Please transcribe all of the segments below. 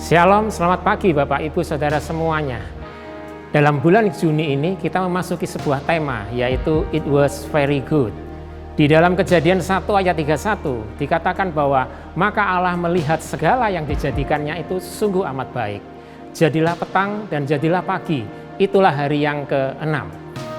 Shalom, selamat pagi Bapak Ibu Saudara semuanya. Dalam bulan Juni ini kita memasuki sebuah tema, yaitu It was very good. Di dalam Kejadian 1 ayat 31 dikatakan bahwa maka Allah melihat segala yang dijadikannya itu sungguh amat baik. Jadilah petang dan jadilah pagi, itulah hari yang ke-6.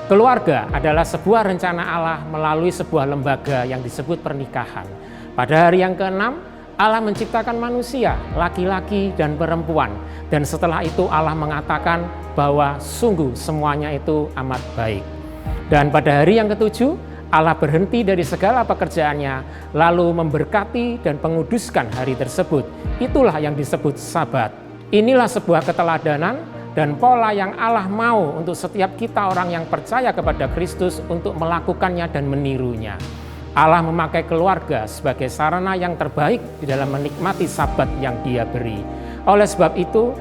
Keluarga adalah sebuah rencana Allah melalui sebuah lembaga yang disebut pernikahan. Pada hari yang ke-6, Allah menciptakan manusia, laki-laki dan perempuan. Dan setelah itu Allah mengatakan bahwa sungguh semuanya itu amat baik. Dan pada hari yang ke-7, Allah berhenti dari segala pekerjaannya, lalu memberkati dan menguduskan hari tersebut. Itulah yang disebut Sabat. Inilah sebuah keteladanan dan pola yang Allah mau untuk setiap kita orang yang percaya kepada Kristus untuk melakukannya dan menirunya. Allah memakai keluarga sebagai sarana yang terbaik di dalam menikmati Sabat yang Dia beri. Oleh sebab itu,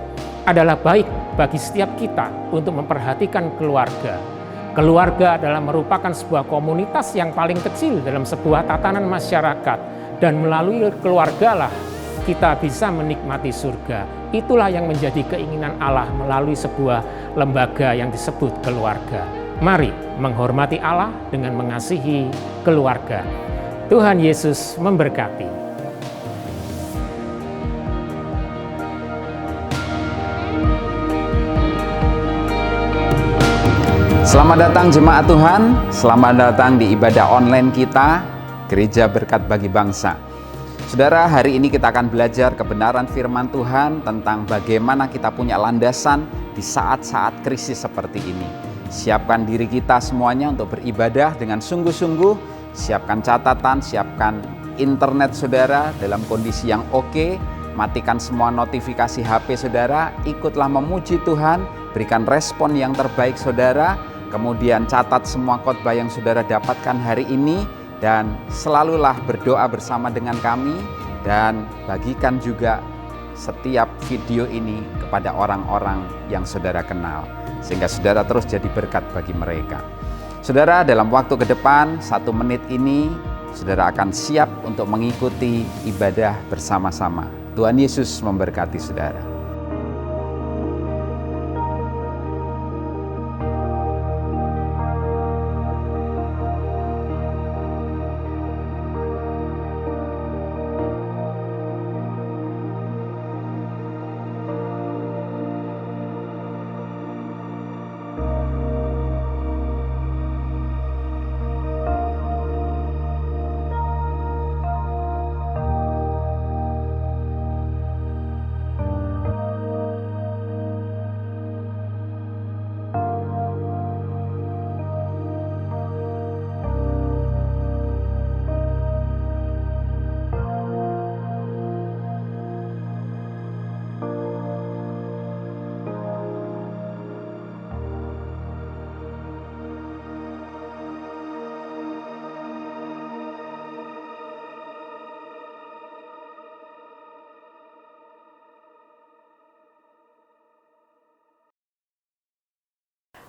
adalah baik bagi setiap kita untuk memperhatikan keluarga. Keluarga adalah merupakan sebuah komunitas yang paling kecil dalam sebuah tatanan masyarakat, dan melalui keluargalah kita bisa menikmati surga. Itulah yang menjadi keinginan Allah melalui sebuah lembaga yang disebut keluarga. Mari menghormati Allah dengan mengasihi keluarga. Tuhan Yesus memberkati. Selamat datang jemaat Tuhan, selamat datang di ibadah online kita, Gereja Berkat Bagi Bangsa. Saudara, hari ini kita akan belajar kebenaran firman Tuhan tentang bagaimana kita punya landasan di saat-saat krisis seperti ini. Siapkan diri kita semuanya untuk beribadah dengan sungguh-sungguh. Siapkan catatan, siapkan internet saudara dalam kondisi yang oke. Matikan semua notifikasi HP saudara. Ikutlah memuji Tuhan. Berikan respon yang terbaik saudara. Kemudian catat semua khotbah yang saudara dapatkan hari ini. Dan selalulah berdoa bersama dengan kami. Dan bagikan juga setiap video ini kepada orang-orang yang saudara kenal, sehingga saudara terus jadi berkat bagi mereka. Saudara, dalam waktu ke depan 1 menit ini saudara akan siap untuk mengikuti ibadah bersama-sama. Tuhan Yesus memberkati saudara.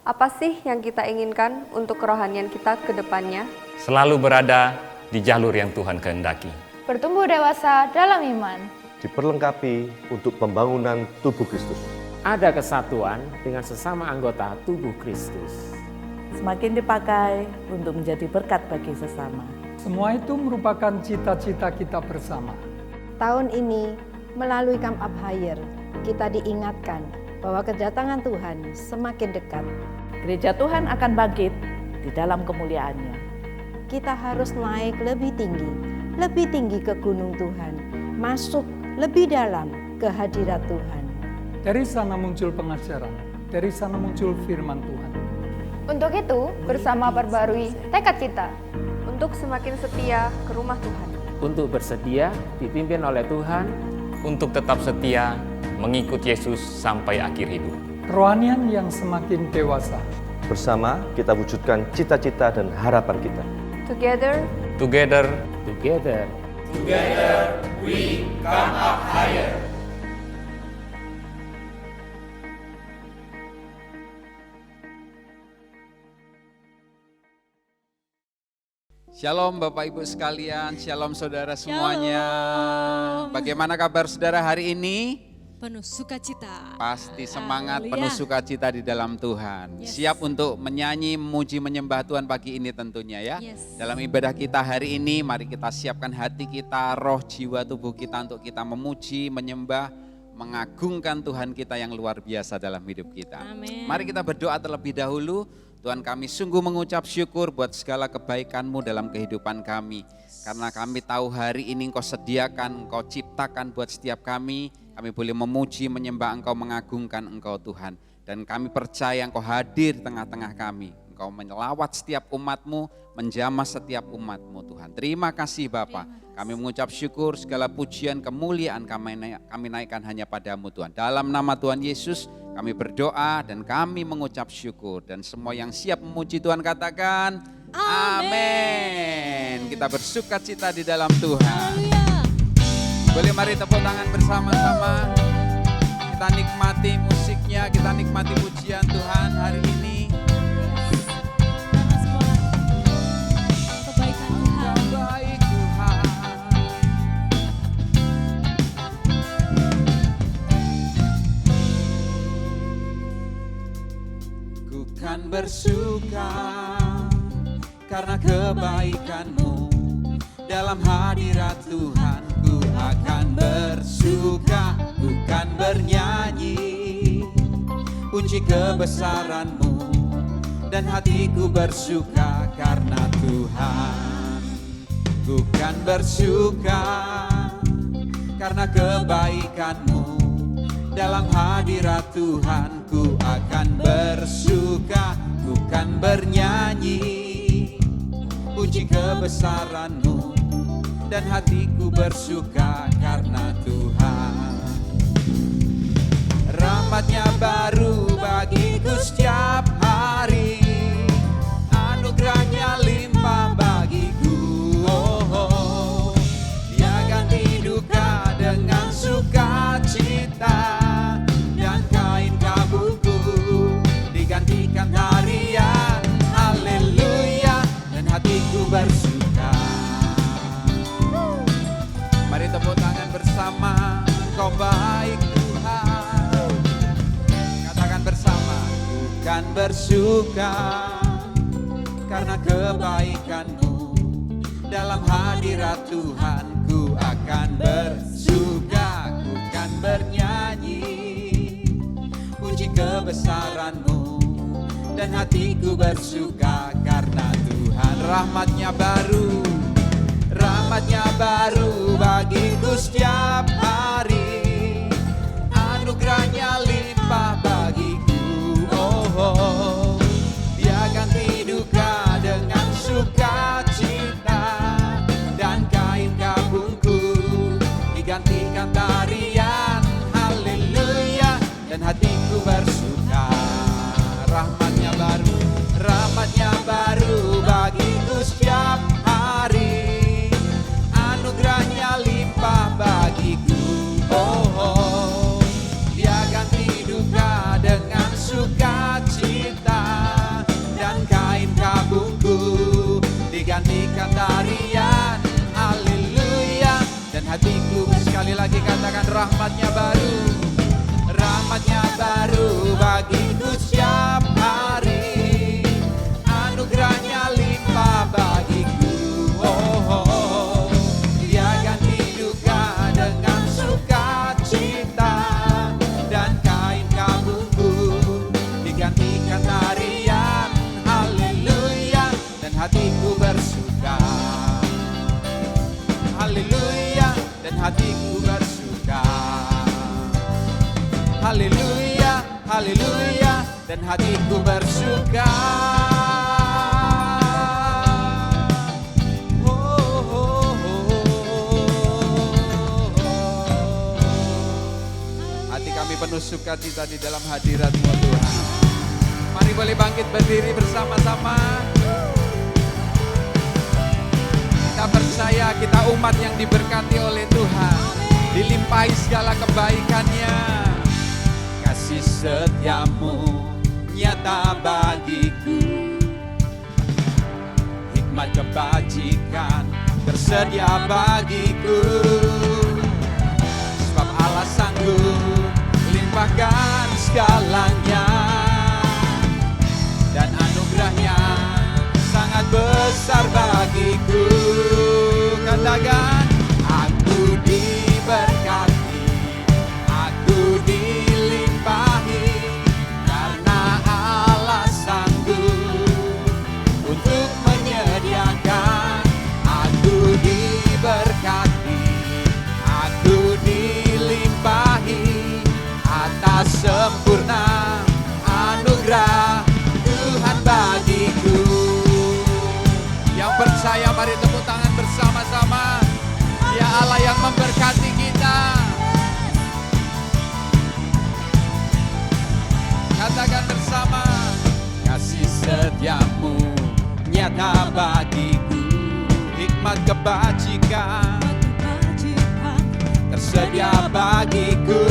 Apa sih yang kita inginkan untuk kerohanian kita ke depannya? Selalu berada di jalur yang Tuhan kehendaki. Bertumbuh dewasa dalam iman. Diperlengkapi untuk pembangunan tubuh Kristus. Ada kesatuan dengan sesama anggota tubuh Kristus. Semakin dipakai untuk menjadi berkat bagi sesama. Semua itu merupakan cita-cita kita bersama. Tahun ini, melalui Camp Up Higher, kita diingatkan bahwa kedatangan Tuhan semakin dekat. Gereja Tuhan akan bangkit di dalam kemuliaannya. Kita harus naik lebih tinggi ke gunung Tuhan, masuk lebih dalam ke hadirat Tuhan. Dari sana muncul pengajaran, dari sana muncul firman Tuhan. Untuk itu, bersama perbarui tekad kita. Untuk semakin setia ke rumah Tuhan. Untuk bersedia dipimpin oleh Tuhan. Untuk tetap setia mengikut Yesus sampai akhir hidup. Kerohanian yang semakin dewasa. Bersama kita wujudkan cita-cita dan harapan kita. Together, Together, we come up higher. Shalom Bapak Ibu sekalian, shalom saudara semuanya. Bagaimana kabar saudara hari ini? Penuh sukacita. Pasti semangat, Haleluya. penuh sukacita di dalam Tuhan. Yes. Siap untuk menyanyi, memuji, menyembah Tuhan pagi ini tentunya ya. Yes. Dalam ibadah kita hari ini, mari kita siapkan hati kita, roh, jiwa, tubuh kita untuk kita memuji, menyembah, mengagungkan Tuhan kita yang luar biasa dalam hidup kita. Amin. Mari kita berdoa terlebih dahulu. Tuhan, kami sungguh mengucap syukur buat segala kebaikan-Mu dalam kehidupan kami. Karena kami tahu hari ini Engkau sediakan, Engkau ciptakan buat setiap kami. Kami boleh memuji, menyembah Engkau, mengagungkan Engkau Tuhan. Dan kami percaya Engkau hadir di tengah-tengah kami. Engkau melawat setiap umat-Mu, menjamah setiap umat-Mu Tuhan. Terima kasih Bapa. Kami mengucap syukur, segala pujian, kemuliaan kami naikkan hanya pada-Mu Tuhan. Dalam nama Tuhan Yesus kami berdoa dan kami mengucap syukur. Dan semua yang siap memuji Tuhan katakan amin. Kita bersuka cita di dalam Tuhan. Boleh mari tepuk tangan bersama-sama. Kita nikmati musiknya, kita nikmati pujian Tuhan hari ini. Karena semua kebaikan Tuhan. Baik Tuhan. Ku kan bersuka karena kebaikan-Mu. Dalam hadirat Tuhan ku akan bersuka, ku kan bernyanyi puji kebesaran-Mu, dan hatiku bersuka karena Tuhan. Ku kan bersuka karena kebaikan-Mu. Dalam hadirat Tuhan ku akan bersuka, ku kan bernyanyi puji kebesaran-Mu, dan hatiku bersuka karena Tuhan. Rahmat-Nya baru bagiku setiap hari, anugerah-Nya limpah bagiku. Oh, Dia ganti duka dengan sukacita, dan kain kabuku digantikan tarian. Haleluya, dan hatiku bersuka. akan bersuka karena kebaikan-Mu. Dalam hadirat Tuhan ku akan bersuka, ku akan bernyanyi puji kebesaran-Mu, dan hatiku bersuka karena Tuhan. Rahmat-Nya baru bagiku setiap hari, anugerah-Nya limpah bagiku. Oh, Dia ganti duka dengan sukacita, dan kain kabungku digantikan tarian haleluya, dan hatiku bersuka. Rahmat-Nya baru bagiku setiap hari, anugerah-Nya limpah bagiku. Oh, Dia ganti duka dengan sukacita, dan kain kabungku digantikan tarian haleluya, dan hatiku. Sekali lagi katakan, rahmat-Nya baru bagiku setiap hari, anugerah-Nya limpah bagiku. Oh, Dia ganti duka dengan sukacita, dan kain kabungku digantikan tarian haleluya, dan hatiku bersuka. Haleluya, dan hatiku bersuka. Haleluya, haleluya, dan hatiku bersuka. Hati kami penuh sukacita di dalam hadirat-Mu Tuhan. Mari boleh bangkit berdiri bersama-sama. Kita percaya kita umat yang diberkati oleh Tuhan, dilimpahi segala kebaikan-Nya. Kasih setia-Mu nyata bagiku, hikmat kebajikan tersedia bagiku. Sebab Allah sanggup limpahkan segalanya, dan anugerah-Nya sangat besar bagiku. Katakan, aku diberkati, aku dilimpahi, karena Allah sanggup untuk menyediakan. Aku diberkati, aku dilimpahi atas sempurna anugerah Tuhan bagiku. Yang percaya mari tepuk tangan bersama-sama. Dia Allah yang memberkati kita. Katakan bersama, kasih setia-Mu nyata bagiku, hikmat kebajikan tersedia bagiku.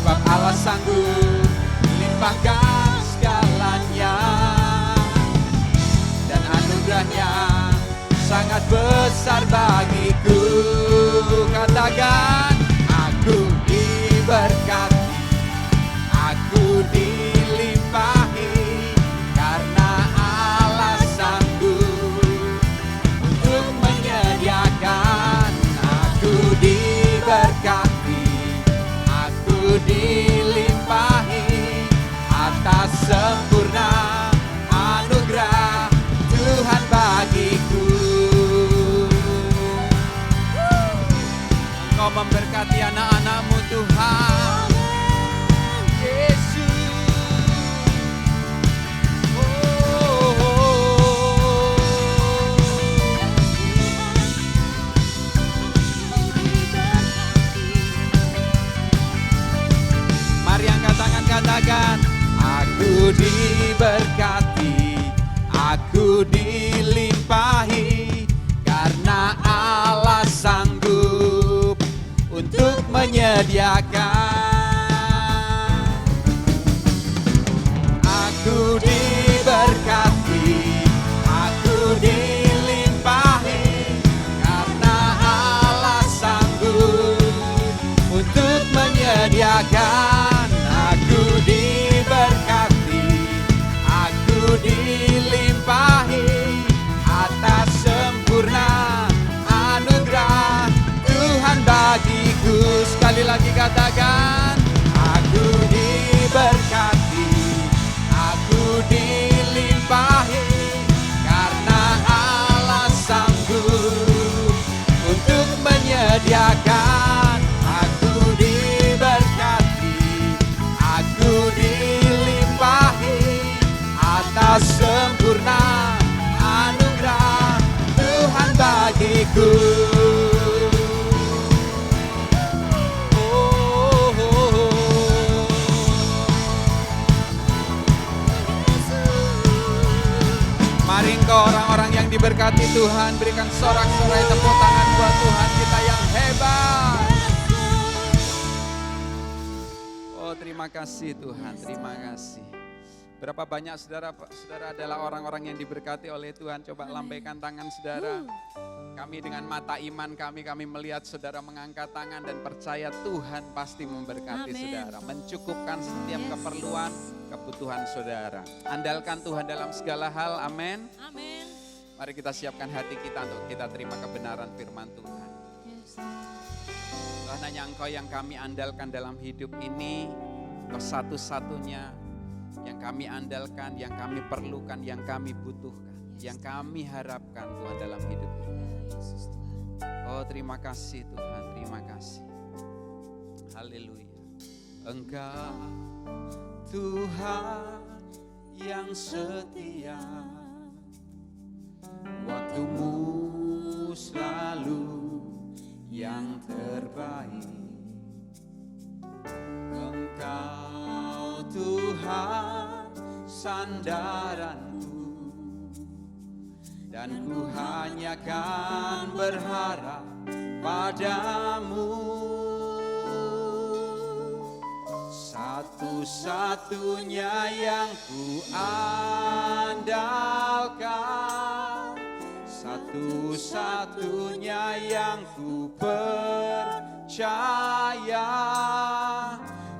Sebab Allah sanggup limpahkan segalanya, dan anugerah-Nya sangat besar bagiku. Katakan, aku diberkati, aku dilimpahi, karena Allah sanggup untuk menyediakan. Aku diberkati, aku dilimpahi atas sempurna anugerah Tuhan bagiku. Engkau memberkati anak-anak-Mu Tuhan Yesus. Mari angkat tangan, katakan, aku diberkati, aku dilimpahi, karena Allah sanggup untuk menyediakan. Aku diberkati, aku dilimpahi, karena Allah sanggup untuk menyediakan. Aku diberkati, lagi katakan, aku diberkati, aku dilimpahi, karena Allah sanggup untuk menyediakan. Aku diberkati, aku dilimpahi atas sempurna anugerah Tuhan bagiku. Mari engkau orang-orang yang diberkati Tuhan, berikan sorak-sorai tepuk tangan buat Tuhan kita yang hebat. Oh, terima kasih Tuhan, terima kasih. Berapa banyak saudara adalah orang-orang yang diberkati oleh Tuhan. Coba lambaikan tangan saudara. Kami dengan mata iman kami melihat saudara mengangkat tangan dan percaya Tuhan pasti memberkati saudara. Mencukupkan setiap keperluan, kebutuhan saudara. Andalkan Tuhan dalam segala hal, amin. Amin. Mari kita siapkan hati kita untuk kita terima kebenaran firman Tuhan. Tuhan, hanya Engkau yang kami andalkan dalam hidup ini. Engkau satu-satunya yang kami andalkan, yang kami perlukan, yang kami butuhkan, yang kami harapkan Tuhan dalam hidup ini. Oh, terima kasih Tuhan, terima kasih. Haleluya. Engkau Tuhan yang setia, waktumu selalu yang terbaik. Engkau Tuhan sandaranku, dan ku hanya kan berharap padamu. Satu-satunya yang ku andalkan, satu-satunya yang ku percaya.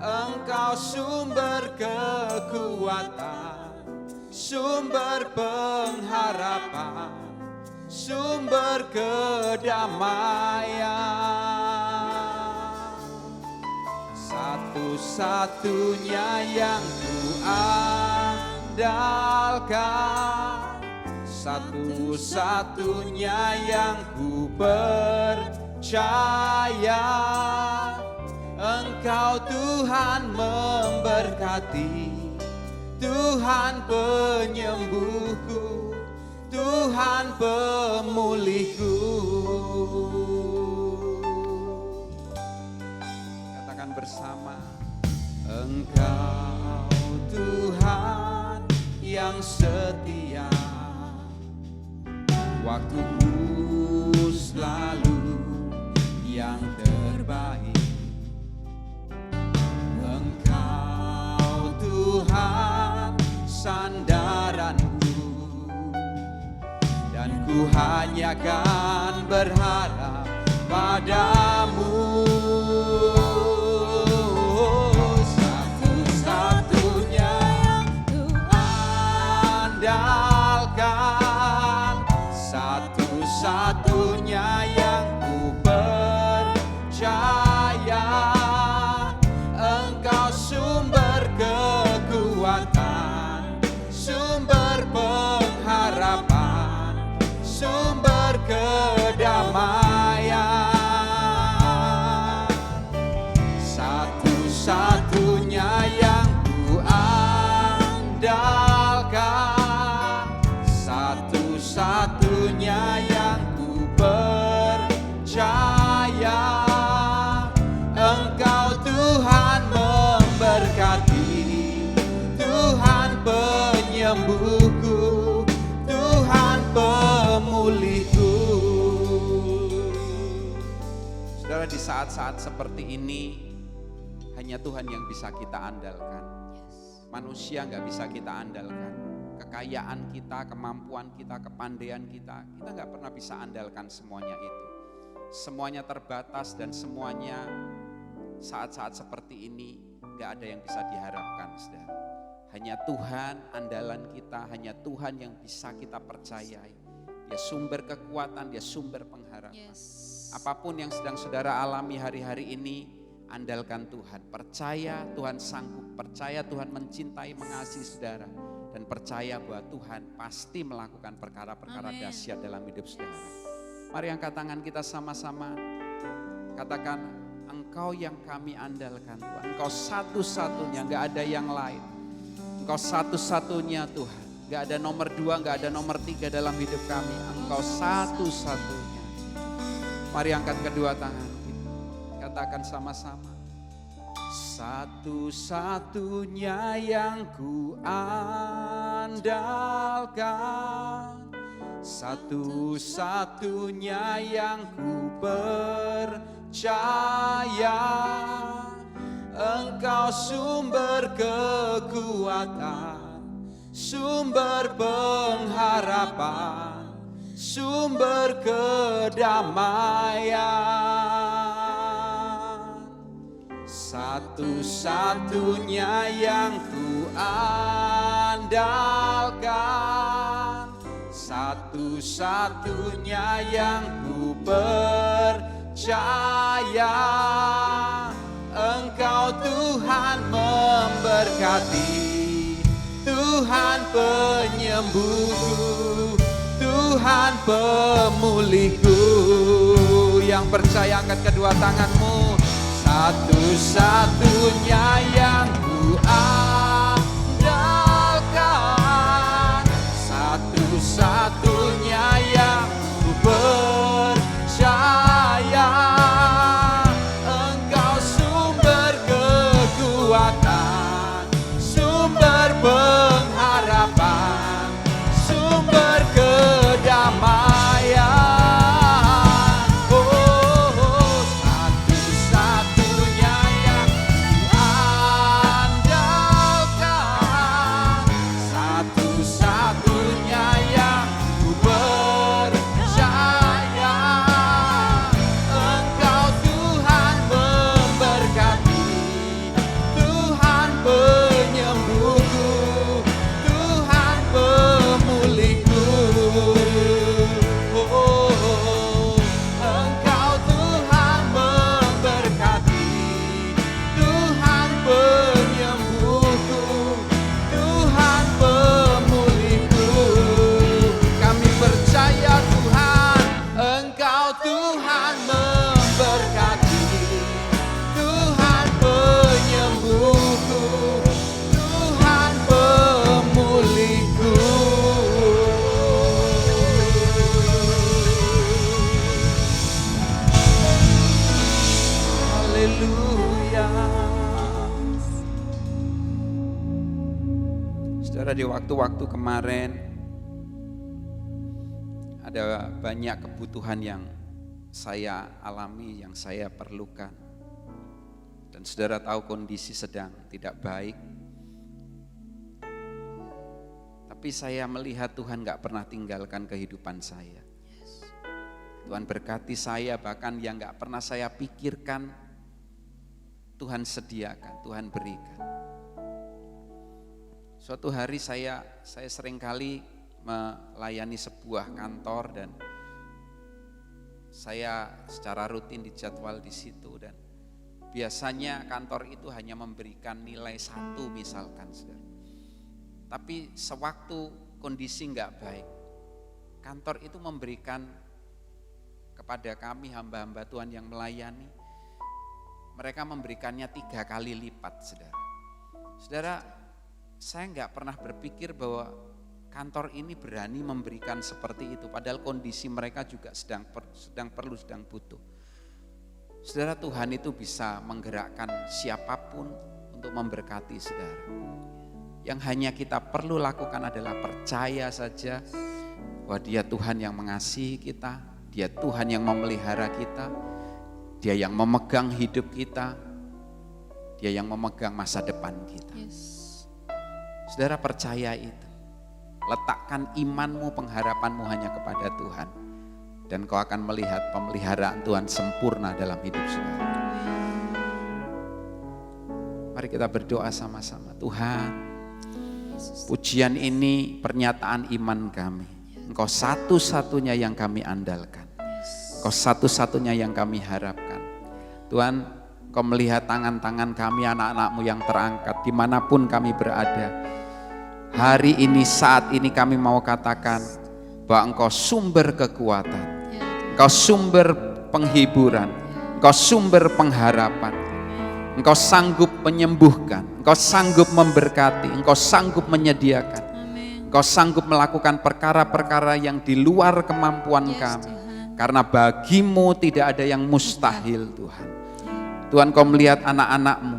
Engkau sumber kekuatan, sumber pengharapan, sumber kedamaian. Satu-satunya yang ku andalkan, satu-satunya yang ku percaya. Engkau Tuhan memberkati, Tuhan penyembuhku, Tuhan pemulihku. Katakan bersama, Engkau Tuhan yang setia, waktumu selalu yang terbaik. Engkau Tuhan sandaranku, dan ku hanya kan berharap padamu. Satu-satunya yang ku andalkan, satu-satunya yang ku percaya. Engkau sumber kekuatan, sumber pengharapan, sumber kedamaian. Satu-satunya yang ku andalkan, satu-satunya yang ku percaya. Engkau Tuhan memberkati, Tuhan penyembuhku, Tuhan pemulihku. Saudara, di saat-saat seperti ini hanya Tuhan yang bisa kita andalkan. Manusia nggak bisa kita andalkan. Kekayaan kita, kemampuan kita, kepandaian kita nggak pernah bisa andalkan semuanya itu. Semuanya terbatas dan semuanya saat-saat seperti ini gak ada yang bisa diharapkan, saudara. Hanya Tuhan andalan kita, hanya Tuhan yang bisa kita percayai. Dia sumber kekuatan, dia sumber pengharapan. Apapun yang sedang saudara alami hari-hari ini, andalkan Tuhan, percaya Tuhan sanggup, percaya Tuhan mencintai, mengasihi saudara, dan percaya bahwa Tuhan pasti melakukan perkara-perkara dahsyat dalam hidup saudara. Mari angkat tangan kita sama-sama, katakan, Engkau yang kami andalkan Tuhan, Engkau satu-satunya, gak ada yang lain. Engkau satu-satunya Tuhan, gak ada nomor 2, gak ada nomor 3 dalam hidup kami. Engkau satu-satunya. Mari angkat kedua tangan kita, katakan sama-sama. Satu-satunya yang ku andalkan, satu-satunya yang ku percaya, Engkau sumber kekuatan, sumber pengharapan, sumber kedamaian. Satu-satunya yang ku andalkan, satu-satunya yang ku percaya, Engkau Tuhan memberkati, Tuhan penyembuhku, Tuhan pemulihku. Yang percaya angkat kedua tanganmu. Satu-satunya yang ku andalkan, satu-satunya yang ku percaya, Engkau sumber kekuatan, sumber pengharapan, sumber kedamaian. Saudara, di waktu-waktu kemarin ada banyak kebutuhan yang saya alami, yang saya perlukan. Dan saudara tahu kondisi sedang tidak baik. Tapi saya melihat Tuhan gak pernah tinggalkan kehidupan saya. Tuhan berkati saya, bahkan yang gak pernah saya pikirkan, Tuhan sediakan, Tuhan berikan. Suatu hari saya seringkali melayani sebuah kantor dan saya secara rutin dijadwal di situ, dan biasanya kantor itu hanya memberikan nilai 1 misalkan, saudara. Tapi sewaktu kondisi enggak baik, kantor itu memberikan kepada kami hamba-hamba Tuhan yang melayani, mereka memberikannya 3 kali lipat, saudara. Saudara, saya enggak pernah berpikir bahwa kantor ini berani memberikan seperti itu, padahal kondisi mereka juga sedang butuh. Saudara, Tuhan itu bisa menggerakkan siapapun untuk memberkati saudara. Yang hanya kita perlu lakukan adalah percaya saja bahwa Dia Tuhan yang mengasihi kita, Dia Tuhan yang memelihara kita, Dia yang memegang hidup kita, Dia yang memegang masa depan kita. Saudara, percaya itu. Letakkan imanmu, pengharapanmu hanya kepada Tuhan. Dan kau akan melihat pemeliharaan Tuhan sempurna dalam hidup saudara. Mari kita berdoa sama-sama. Tuhan, pujian ini pernyataan iman kami. Engkau satu-satunya yang kami andalkan. Engkau satu-satunya yang kami harapkan. Tuhan, Engkau melihat tangan-tangan kami, anak-anak-Mu yang terangkat, dimanapun kami berada. Hari ini, saat ini kami mau katakan bahwa Engkau sumber kekuatan, Engkau sumber penghiburan, Engkau sumber pengharapan. Engkau sanggup menyembuhkan, Engkau sanggup memberkati, Engkau sanggup menyediakan. Engkau sanggup melakukan perkara-perkara yang di luar kemampuan kami. Karena bagi-Mu tidak ada yang mustahil, Tuhan. Tuhan, Kau melihat anak-anak-Mu,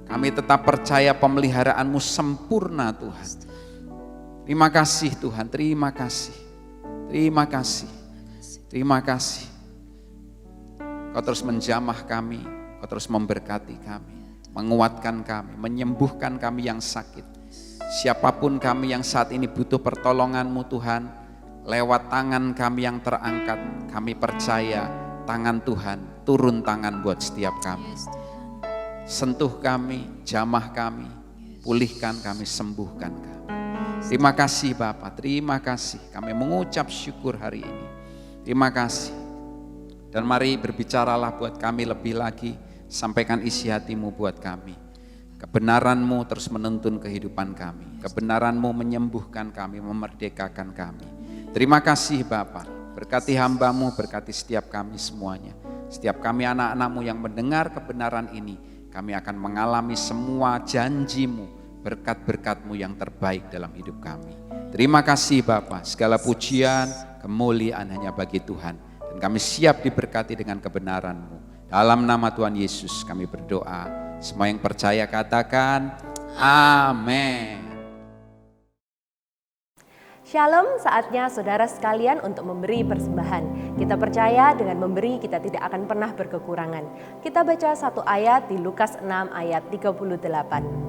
kami tetap percaya pemeliharaan-Mu sempurna, Tuhan. Terima kasih Tuhan, terima kasih. Terima kasih. Terima kasih. Kau terus menjamah kami, Kau terus memberkati kami, menguatkan kami, menyembuhkan kami yang sakit. Siapapun kami yang saat ini butuh pertolongan-Mu Tuhan, lewat tangan kami yang terangkat, kami percaya tangan Tuhan turun tangan buat setiap kami. Sentuh kami, jamah kami, pulihkan kami, sembuhkan kami. Terima kasih Bapa, terima kasih. Kami mengucap syukur hari ini. Terima kasih. Dan mari berbicaralah buat kami lebih lagi, sampaikan isi hati-Mu buat kami. Kebenaran-Mu terus menuntun kehidupan kami. Kebenaran-Mu menyembuhkan kami, memerdekakan kami. Terima kasih Bapa, berkati hamba-Mu, berkati setiap kami semuanya. Setiap kami anak-anak-Mu yang mendengar kebenaran ini, kami akan mengalami semua janji-Mu, berkat-berkat-Mu yang terbaik dalam hidup kami. Terima kasih Bapa, segala pujian, kemuliaan hanya bagi Tuhan. Dan kami siap diberkati dengan kebenaran-Mu. Dalam nama Tuhan Yesus kami berdoa. Semua yang percaya katakan, amin. Shalom, saatnya saudara sekalian untuk memberi persembahan. Kita percaya dengan memberi kita tidak akan pernah berkekurangan. Kita baca satu ayat di Lukas 6 ayat 38.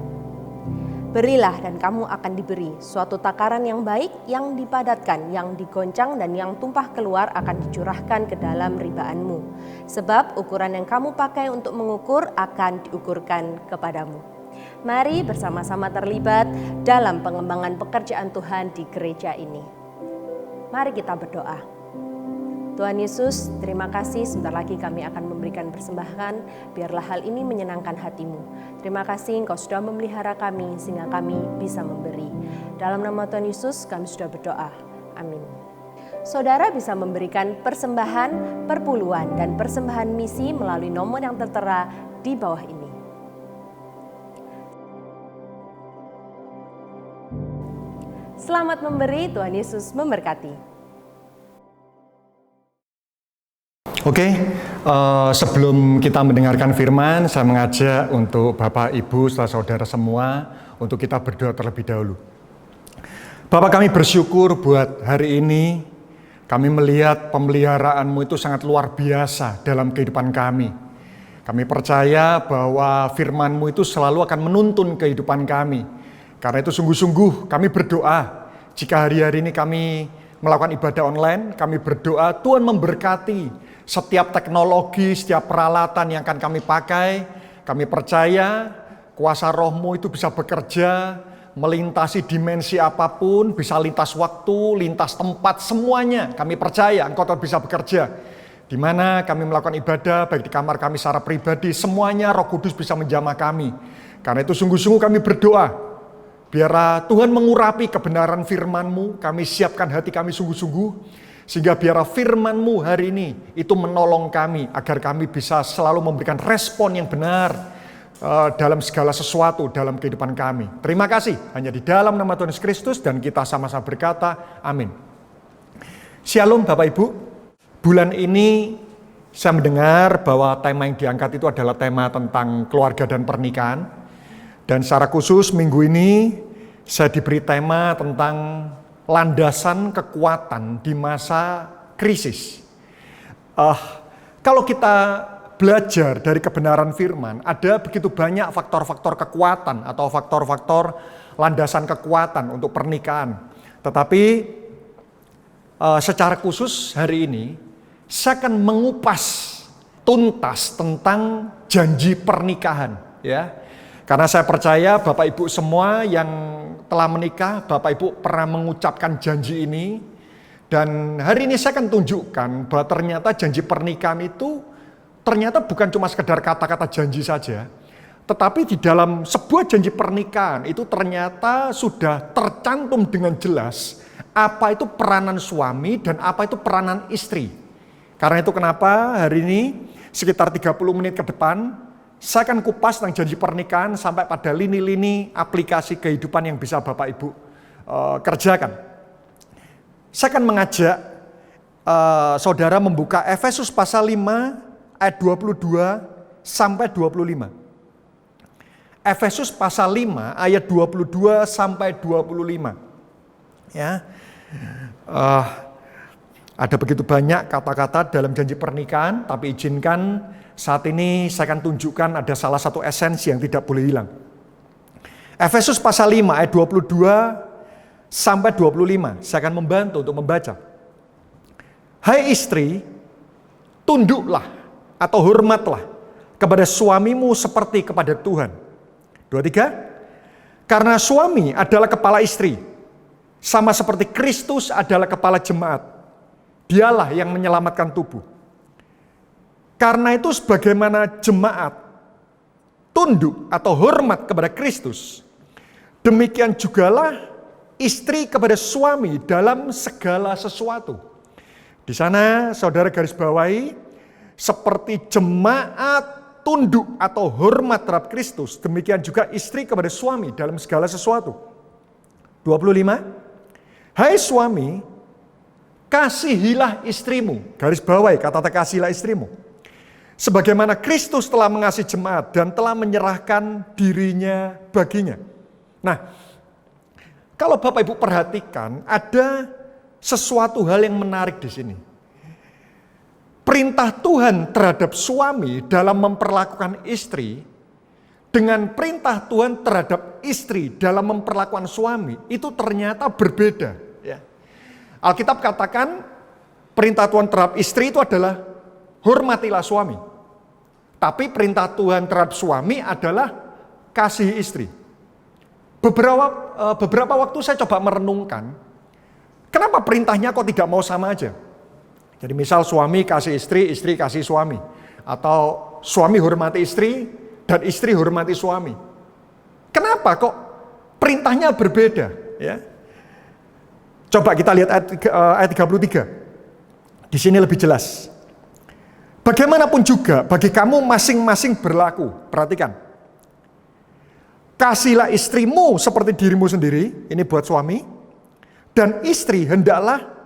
Berilah dan kamu akan diberi, suatu takaran yang baik, yang dipadatkan, yang digoncang dan yang tumpah keluar akan dicurahkan ke dalam ribaanmu. Sebab ukuran yang kamu pakai untuk mengukur akan diukurkan kepadamu. Mari bersama-sama terlibat dalam pengembangan pekerjaan Tuhan di gereja ini. Mari kita berdoa. Tuhan Yesus, terima kasih, sebentar lagi kami akan memberikan persembahan, biarlah hal ini menyenangkan hati-Mu. Terima kasih Engkau sudah memelihara kami sehingga kami bisa memberi. Dalam nama Tuhan Yesus kami sudah berdoa. Amin. Saudara bisa memberikan persembahan perpuluhan dan persembahan misi melalui nomor yang tertera di bawah ini. Selamat memberi, Tuhan Yesus memberkati. Oke, sebelum kita mendengarkan firman, saya mengajak untuk Bapak, Ibu, saudara semua untuk kita berdoa terlebih dahulu. Bapak, kami bersyukur buat hari ini, kami melihat pemeliharaan-Mu itu sangat luar biasa dalam kehidupan kami. Kami percaya bahwa firman-Mu itu selalu akan menuntun kehidupan kami. Karena itu sungguh-sungguh kami berdoa, jika hari-hari ini kami melakukan ibadah online, kami berdoa Tuhan memberkati setiap teknologi, setiap peralatan yang akan kami pakai. Kami percaya kuasa Roh-Mu itu bisa bekerja, melintasi dimensi apapun, bisa lintas waktu, lintas tempat, semuanya. Kami percaya Engkau bisa bekerja. Di mana kami melakukan ibadah, baik di kamar kami secara pribadi, semuanya Roh Kudus bisa menjamah kami. Karena itu sungguh-sungguh kami berdoa, biar Tuhan mengurapi kebenaran firman-Mu, kami siapkan hati kami sungguh-sungguh, sehingga biar firman-Mu hari ini itu menolong kami, agar kami bisa selalu memberikan respon yang benar dalam segala sesuatu dalam kehidupan kami. Terima kasih, hanya di dalam nama Tuhan Yesus Kristus, dan kita sama-sama berkata, amin. Shalom Bapak Ibu, bulan ini saya mendengar bahwa tema yang diangkat itu adalah tema tentang keluarga dan pernikahan. Dan secara khusus minggu ini saya diberi tema tentang landasan kekuatan di masa krisis. Kalau kita belajar dari kebenaran firman, ada begitu banyak faktor-faktor kekuatan atau faktor-faktor landasan kekuatan untuk pernikahan. Tetapi secara khusus hari ini saya akan mengupas tuntas tentang janji pernikahan, ya. Karena saya percaya Bapak Ibu semua yang telah menikah, Bapak Ibu pernah mengucapkan janji ini. Dan hari ini saya akan tunjukkan bahwa ternyata janji pernikahan itu ternyata bukan cuma sekedar kata-kata janji saja, tetapi di dalam sebuah janji pernikahan itu ternyata sudah tercantum dengan jelas apa itu peranan suami dan apa itu peranan istri. Karena itu kenapa hari ini sekitar 30 menit ke depan saya akan kupas tentang janji pernikahan sampai pada lini-lini aplikasi kehidupan yang bisa Bapak Ibu kerjakan. Saya akan mengajak saudara membuka Efesus pasal 5 ayat 22 sampai 25. Efesus pasal 5 ayat 22 sampai 25. Ya. Ada begitu banyak kata-kata dalam janji pernikahan, tapi izinkan saat ini saya akan tunjukkan ada salah satu esensi yang tidak boleh hilang. Efesus pasal 5 ayat 22 sampai 25. Saya akan membantu untuk membaca. Hai istri, tunduklah atau hormatlah kepada suamimu seperti kepada Tuhan. 23. Karena suami adalah kepala istri, sama seperti Kristus adalah kepala jemaat. Dialah yang menyelamatkan tubuh. Karena itu sebagaimana jemaat tunduk atau hormat kepada Kristus, demikian jugalah istri kepada suami dalam segala sesuatu. Di sana saudara garis bawahi, seperti jemaat tunduk atau hormat terhadap Kristus, demikian juga istri kepada suami dalam segala sesuatu. 25. Hai suami, kasihilah istrimu. Garis bawahi kata-kata kasihilah istrimu. Sebagaimana Kristus telah mengasihi jemaat dan telah menyerahkan dirinya baginya. Nah, kalau Bapak Ibu perhatikan, ada sesuatu hal yang menarik di sini. Perintah Tuhan terhadap suami dalam memperlakukan istri dengan perintah Tuhan terhadap istri dalam memperlakukan suami itu ternyata berbeda. Ya. Alkitab katakan perintah Tuhan terhadap istri itu adalah hormatilah suami. Tapi perintah Tuhan terhadap suami adalah kasihi istri. Beberapa waktu saya coba merenungkan, kenapa perintahnya kok tidak mau sama aja? Jadi misal suami kasih istri, istri kasih suami. Atau suami hormati istri, dan istri hormati suami. Kenapa kok perintahnya berbeda? Ya. Coba kita lihat ayat 33. Di sini lebih jelas. Bagaimanapun juga bagi kamu masing-masing berlaku. Perhatikan. Kasihlah istrimu seperti dirimu sendiri. Ini buat suami. Dan istri hendaklah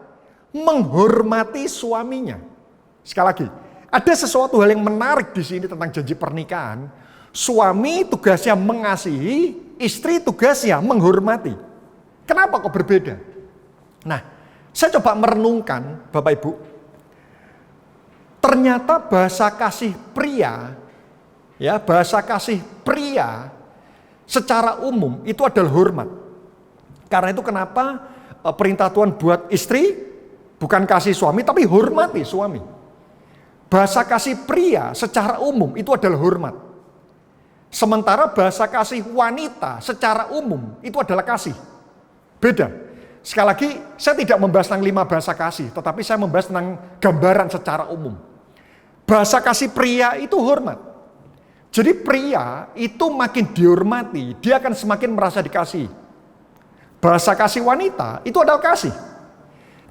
menghormati suaminya. Sekali lagi, ada sesuatu hal yang menarik di sini tentang janji pernikahan. Suami tugasnya mengasihi, istri tugasnya menghormati. Kenapa kok berbeda? Nah, saya coba merenungkan, Bapak Ibu. Ternyata bahasa kasih pria, ya, bahasa kasih pria secara umum itu adalah hormat. Karena itu kenapa perintah Tuhan buat istri bukan kasih suami, tapi hormati suami. Bahasa kasih pria secara umum itu adalah hormat. Sementara bahasa kasih wanita secara umum itu adalah kasih. Beda. Sekali lagi, saya tidak membahas tentang 5 bahasa kasih, tetapi saya membahas tentang gambaran secara umum. Bahasa kasih pria itu hormat. Jadi pria itu makin dihormati, dia akan semakin merasa dikasihi. Bahasa kasih wanita itu adalah kasih.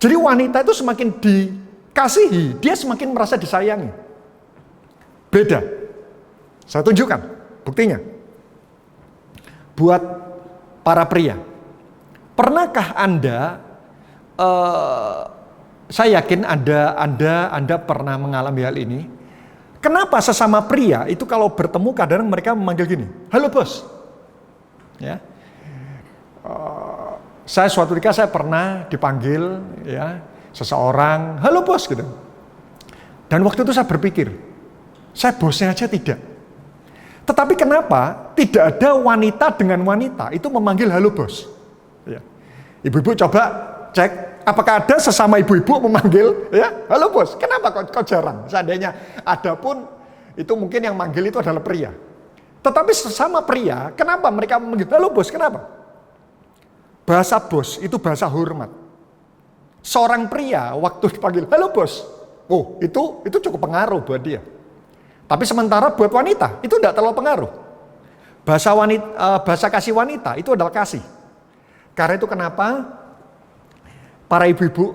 Jadi wanita itu semakin dikasihi, dia semakin merasa disayangi. Beda. Saya tunjukkan buktinya. Buat para pria. Pernahkah Anda, saya yakin Anda pernah mengalami hal ini. Kenapa sesama pria itu kalau bertemu kadang mereka memanggil gini, halo bos. Ya. Saya suatu ketika saya pernah dipanggil ya seseorang, halo bos gitu. Dan waktu itu saya berpikir, saya bosnya aja tidak. Tetapi kenapa tidak ada wanita dengan wanita itu memanggil halo bos? Ya. Ibu-ibu coba cek, apakah ada sesama ibu-ibu memanggil ya halo bos? Kenapa kok jarang? Seandainya ada pun itu mungkin yang manggil itu adalah pria. Tetapi sesama pria, kenapa mereka memanggil halo bos? Kenapa? Bahasa bos itu bahasa hormat. Seorang pria waktu dipanggil halo bos, oh itu cukup pengaruh buat dia. Tapi sementara buat wanita itu tidak terlalu pengaruh. Bahasa kasih wanita itu adalah kasih. Karena itu kenapa para ibu-ibu,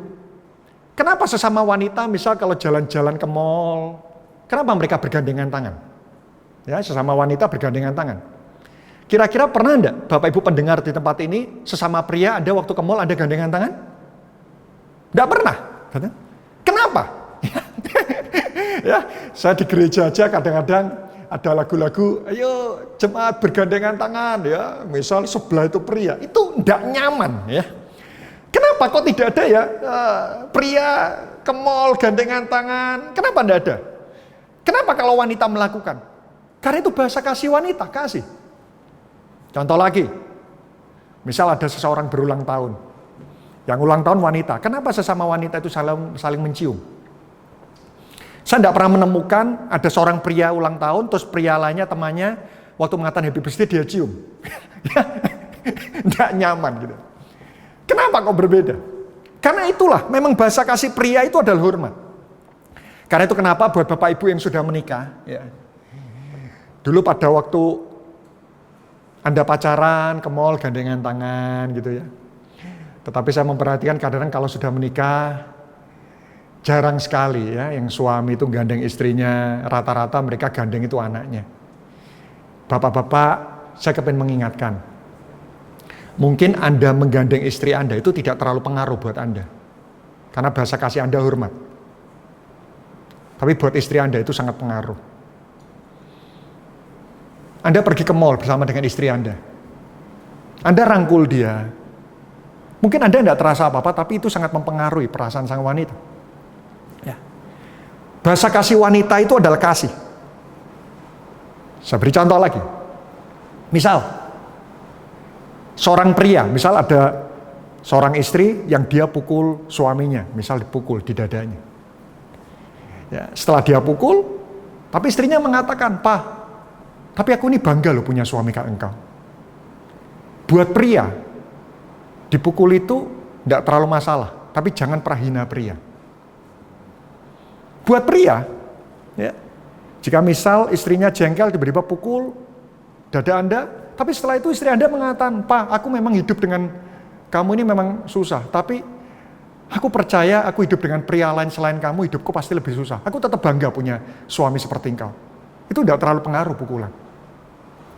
kenapa sesama wanita misal kalau jalan-jalan ke mall, kenapa mereka bergandengan tangan? Ya, sesama wanita bergandengan tangan. Kira-kira pernah enggak Bapak Ibu pendengar di tempat ini sesama pria ada waktu ke mall ada gandengan tangan? Enggak pernah. Kenapa? Ya, saya di gereja aja kadang-kadang ada lagu-lagu, ayo jemaat bergandengan tangan ya, misal sebelah itu pria, itu enggak nyaman ya. Kenapa kok tidak ada ya pria ke mall gandengan tangan? Kenapa enggak ada? Kenapa kalau wanita melakukan? Karena itu bahasa kasih wanita, kasih. Contoh lagi, misal ada seseorang berulang tahun, yang ulang tahun wanita, kenapa sesama wanita itu saling mencium? Saya tidak pernah menemukan ada seorang pria ulang tahun, terus pria lainnya temannya, waktu mengatakan happy birthday dia cium. Tidak nyaman gitu. Kenapa kok berbeda? Karena itulah, memang bahasa kasih pria itu adalah hormat. Karena itu kenapa buat Bapak Ibu yang sudah menikah, ya, dulu pada waktu Anda pacaran, ke mall, gandengan tangan gitu ya. Tetapi saya memperhatikan kadang-kadang kalau sudah menikah, jarang sekali ya yang suami itu gandeng istrinya, rata-rata mereka gandeng itu anaknya. Bapak-bapak, saya kepengen mengingatkan, mungkin Anda menggandeng istri Anda itu tidak terlalu pengaruh buat Anda. Karena bahasa kasih Anda hormat. Tapi buat istri Anda itu sangat pengaruh. Anda pergi ke mall bersama dengan istri Anda. Anda rangkul dia. Mungkin Anda tidak terasa apa-apa, tapi itu sangat mempengaruhi perasaan sang wanita. Ya. Bahasa kasih wanita itu adalah kasih. Saya beri contoh lagi. Misal, seorang pria, misal ada seorang istri yang dia pukul suaminya, misal dipukul di dadanya. Ya, setelah dia pukul, tapi istrinya mengatakan, "Pak, tapi aku ini bangga loh punya suami kayak engkau." Buat pria, dipukul itu tidak terlalu masalah, tapi jangan pernah hina pria. Buat pria, ya, jika misal istrinya jengkel tiba-tiba pukul dada Anda, tapi setelah itu istri Anda mengatakan, "Pak, aku memang hidup dengan kamu ini memang susah, tapi aku percaya aku hidup dengan pria lain selain kamu, hidupku pasti lebih susah. Aku tetap bangga punya suami seperti engkau." Itu tidak terlalu pengaruh pukulan.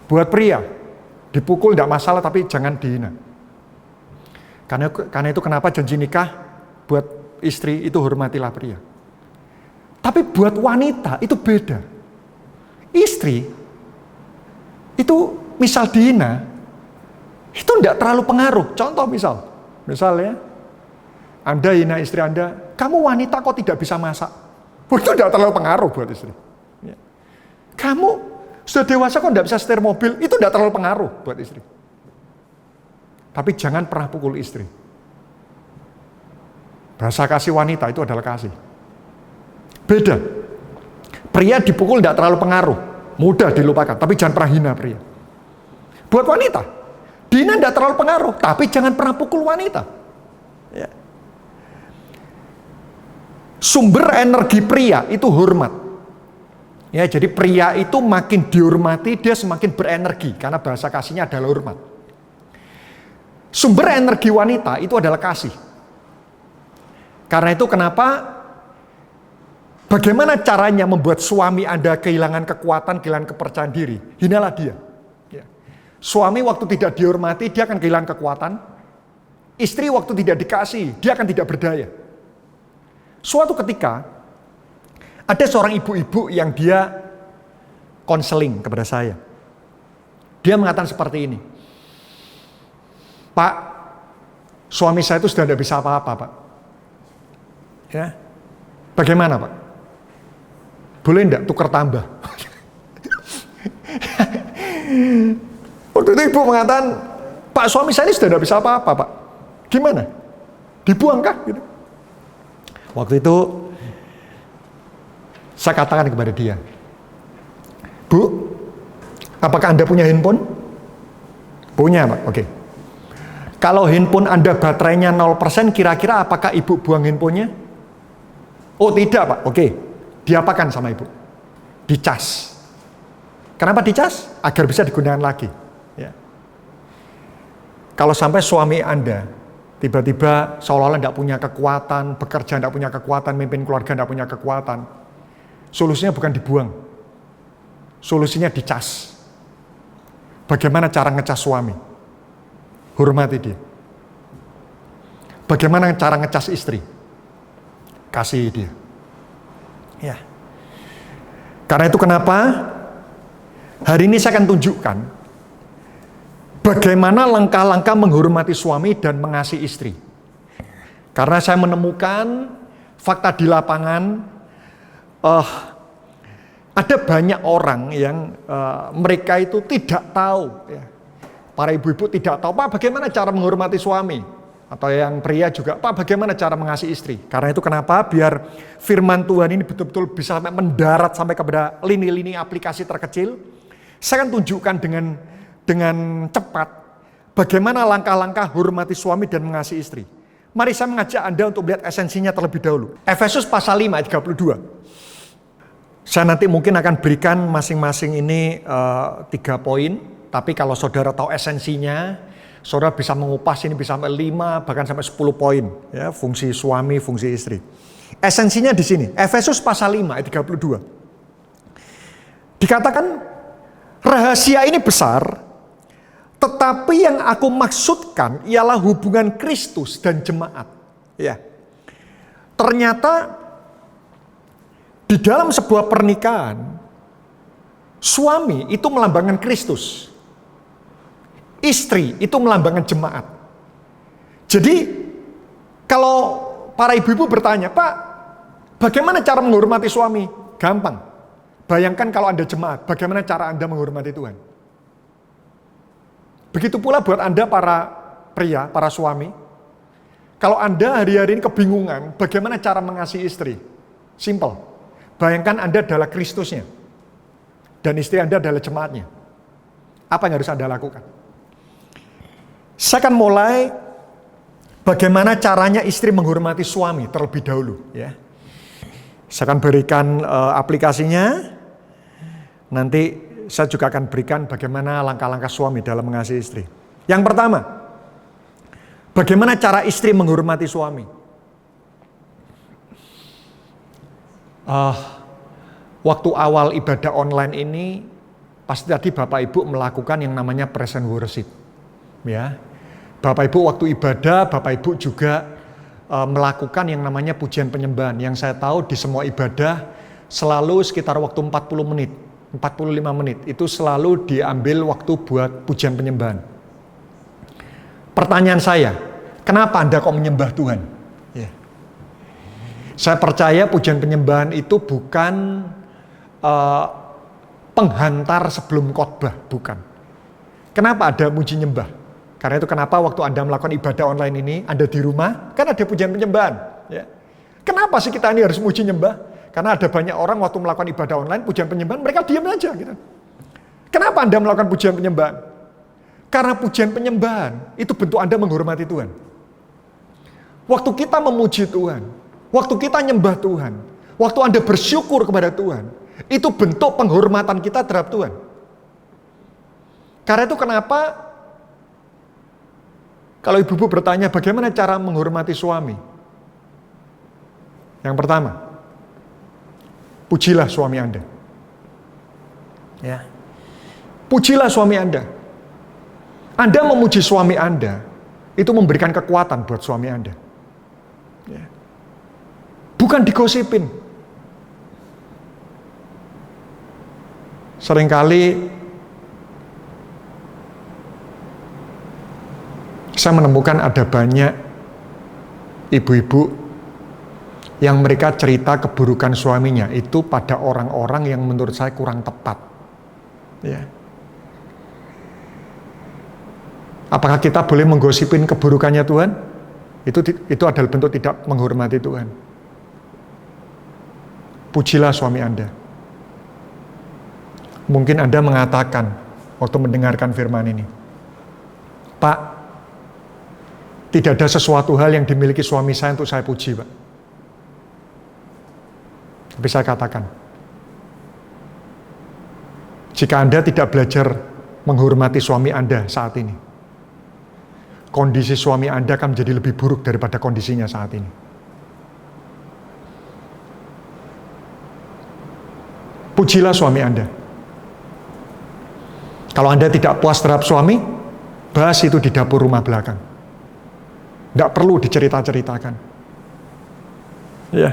Buat pria, dipukul tidak masalah, tapi jangan dihina. Karena itu kenapa janji nikah buat istri itu hormatilah pria. Tapi buat wanita itu beda. Istri itu misal dihina, itu tidak terlalu pengaruh. Contoh misalnya Anda hina istri Anda, "Kamu wanita kok tidak bisa masak?" Itu tidak terlalu pengaruh buat istri. "Kamu sudah dewasa kok tidak bisa setir mobil?" Itu tidak terlalu pengaruh buat istri. Tapi jangan pernah pukul istri. Bahasa kasih wanita itu adalah kasih. Beda. Pria dipukul tidak terlalu pengaruh, mudah dilupakan, tapi jangan pernah hina pria. Buat wanita, dihina tidak terlalu pengaruh, tapi jangan pernah pukul wanita. Ya. Sumber energi pria itu hormat. Ya, jadi pria itu makin dihormati, dia semakin berenergi, karena bahasa kasihnya adalah hormat. Sumber energi wanita itu adalah kasih. Karena itu kenapa, bagaimana caranya membuat suami Anda kehilangan kekuatan, kehilangan kepercayaan diri? Hinalah dia. Ya. Suami waktu tidak dihormati, dia akan kehilangan kekuatan. Istri waktu tidak dikasih, dia akan tidak berdaya. Suatu ketika, ada seorang ibu-ibu yang dia konseling kepada saya. Dia mengatakan seperti ini, "Pak, suami saya itu sudah tidak bisa apa-apa, Pak. Ya, bagaimana, Pak? Boleh enggak tukar tambah?" Waktu itu ibu mengatakan, "Pak, suami saya ini sudah tidak bisa apa-apa, Pak. Gimana? Dibuangkah?" Gitu. Waktu itu saya katakan kepada dia, "Bu, apakah Anda punya handphone?" "Punya, Pak." "Oke. Kalau handphone Anda baterainya 0%, kira-kira apakah Ibu buang handphonenya?" "Oh, tidak, Pak." "Oke. Diapakan sama Ibu?" dicas. Kenapa dicas? Agar bisa digunakan lagi. Ya. Kalau sampai suami Anda tiba-tiba seolah-olah tidak punya kekuatan, bekerja tidak punya kekuatan, memimpin keluarga tidak punya kekuatan, solusinya bukan dibuang, solusinya dicas. Bagaimana cara ngecas suami? Hormati dia. Bagaimana cara ngecas istri? Kasihi dia. Ya. Karena itu kenapa hari ini saya akan tunjukkan bagaimana langkah-langkah menghormati suami dan mengasihi istri. Karena saya menemukan fakta di lapangan, ada banyak orang yang mereka itu tidak tahu, ya. Para ibu-ibu tidak tahu, Pak, bagaimana cara menghormati suami. Atau yang pria juga, Pak, bagaimana cara mengasihi istri. Karena itu kenapa biar firman Tuhan ini betul-betul bisa sampai mendarat sampai kepada lini-lini aplikasi terkecil. Saya akan tunjukkan dengan cepat bagaimana langkah-langkah hormati suami dan mengasihi istri. Mari saya mengajak Anda untuk melihat esensinya terlebih dahulu. Efesus pasal 5 ayat 32. Saya nanti mungkin akan berikan masing-masing ini 3 poin. Tapi kalau saudara tahu esensinya, saudara bisa mengupas ini bisa sampai 5 bahkan sampai 10 poin, ya, fungsi suami, fungsi istri. Esensinya di sini, Efesus pasal 5 ayat 32. Dikatakan rahasia ini besar, tetapi yang aku maksudkan ialah hubungan Kristus dan jemaat. Ya. Ternyata di dalam sebuah pernikahan, suami itu melambangkan Kristus. Istri itu melambangkan jemaat. Jadi kalau para ibu-ibu bertanya, Pak, bagaimana cara menghormati suami? Gampang. Bayangkan kalau Anda jemaat, bagaimana cara Anda menghormati Tuhan? Begitu pula buat Anda para pria, para suami. Kalau Anda hari-hari ini kebingungan, bagaimana cara mengasihi istri? Simple. Bayangkan Anda adalah Kristusnya. Dan istri Anda adalah jemaatnya. Apa yang harus Anda lakukan? Saya akan mulai bagaimana caranya istri menghormati suami terlebih dahulu, ya. Saya akan berikan aplikasinya. Nanti saya juga akan berikan bagaimana langkah-langkah suami dalam mengasihi istri. Yang pertama, bagaimana cara istri menghormati suami? Waktu awal ibadah online ini, pasti tadi Bapak Ibu melakukan yang namanya present worship, ya. Bapak Ibu waktu ibadah, Bapak Ibu juga melakukan yang namanya pujian penyembahan. Yang saya tahu di semua ibadah selalu sekitar waktu 40 menit, 45 menit. Itu selalu diambil waktu buat pujian penyembahan. Pertanyaan saya, kenapa Anda kok menyembah Tuhan? Ya. Saya percaya pujian penyembahan itu bukan penghantar sebelum khotbah, bukan. Kenapa ada muji nyembah? Karena itu kenapa waktu Anda melakukan ibadah online ini, Anda di rumah, kan ada pujian penyembahan. Ya. Kenapa sih kita ini harus muji nyembah? Karena ada banyak orang waktu melakukan ibadah online, pujian penyembahan, mereka diam aja. Gitu. Kenapa Anda melakukan pujian penyembahan? Karena pujian penyembahan, itu bentuk Anda menghormati Tuhan. Waktu kita memuji Tuhan, waktu kita nyembah Tuhan, waktu Anda bersyukur kepada Tuhan, itu bentuk penghormatan kita terhadap Tuhan. Karena itu kenapa kalau ibu-ibu bertanya bagaimana cara menghormati suami? Yang pertama, pujilah suami Anda. Ya. Pujilah suami Anda. Anda memuji suami Anda, itu memberikan kekuatan buat suami Anda. Ya. Bukan digosipin. Seringkali saya menemukan ada banyak ibu-ibu yang mereka cerita keburukan suaminya itu pada orang-orang yang menurut saya kurang tepat. Ya. Apakah kita boleh menggosipin keburukannya Tuhan? Itu adalah bentuk tidak menghormati Tuhan. Pujilah suami Anda. Mungkin Anda mengatakan waktu mendengarkan firman ini, Pak, tidak ada sesuatu hal yang dimiliki suami saya untuk saya puji, Pak. Tapi saya katakan, Jika Anda tidak belajar menghormati suami Anda saat ini, kondisi suami Anda akan menjadi lebih buruk daripada kondisinya saat ini. Pujilah suami Anda. Kalau Anda tidak puas terhadap suami, bahas itu di dapur rumah belakang. Tidak perlu dicerita-ceritakan. Ya.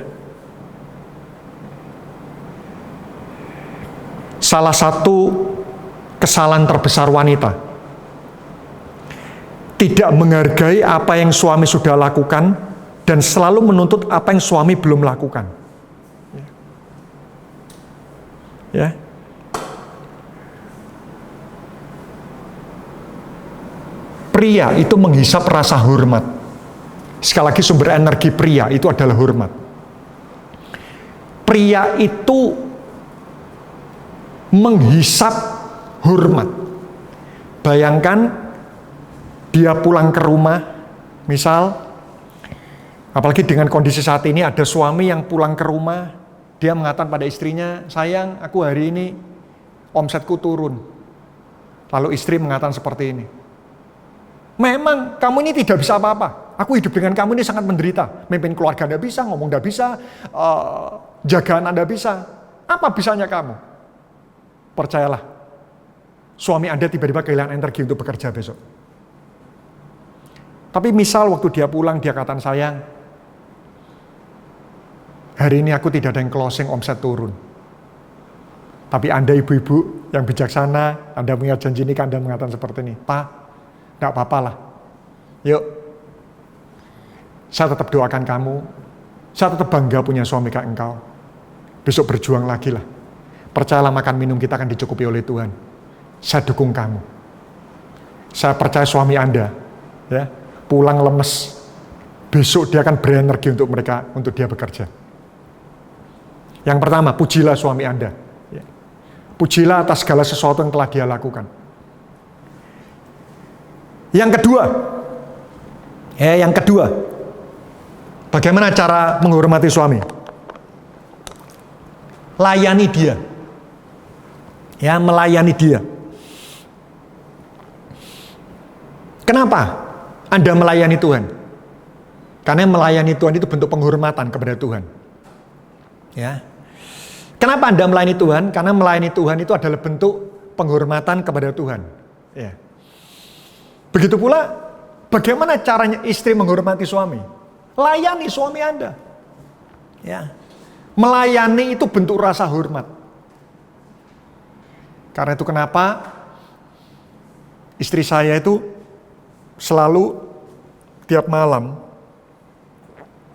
Salah satu kesalahan terbesar wanita, tidak menghargai apa yang suami sudah lakukan dan selalu menuntut apa yang suami belum lakukan. Ya. Pria itu menghisap rasa hormat. Sekali lagi, sumber energi pria itu adalah hormat. Pria itu menghisap hormat. Bayangkan dia pulang ke rumah, misal, apalagi dengan kondisi saat ini ada suami yang pulang ke rumah, dia mengatakan pada istrinya, sayang, aku hari ini omsetku turun. Lalu istri mengatakan seperti ini, memang kamu ini tidak bisa apa-apa. Aku hidup dengan kamu ini sangat menderita. Memimpin keluarga Anda bisa, ngomong Anda bisa, jagaan Anda bisa. Apa bisanya kamu? Percayalah, suami Anda tiba-tiba kehilangan energi untuk bekerja besok. Tapi misal waktu dia pulang, dia katakan, sayang, hari ini aku tidak ada yang closing, omset turun. Tapi Anda ibu-ibu yang bijaksana, Anda punya janji nikah, Anda mengatakan seperti ini, Pak, enggak apa-apa lah. Yuk, saya tetap doakan kamu, saya tetap bangga punya suami kayak engkau. Besok berjuang lagi lah. Percayalah, makan minum kita akan dicukupi oleh Tuhan. Saya dukung kamu. Saya percaya suami Anda, ya, pulang lemes, besok dia akan berenergi untuk dia bekerja. Yang pertama, pujilah suami Anda. Ya. Pujilah atas segala sesuatu yang telah dia lakukan. Yang kedua, bagaimana cara menghormati suami? Layani dia. Ya, melayani dia. Kenapa Anda melayani Tuhan? Karena melayani Tuhan itu bentuk penghormatan kepada Tuhan. Ya. Kenapa Anda melayani Tuhan? Karena melayani Tuhan itu adalah bentuk penghormatan kepada Tuhan. Ya. Begitu pula, bagaimana caranya istri menghormati suami? Layani suami Anda. Ya. Melayani itu bentuk rasa hormat. Karena itu kenapa istri saya itu selalu tiap malam,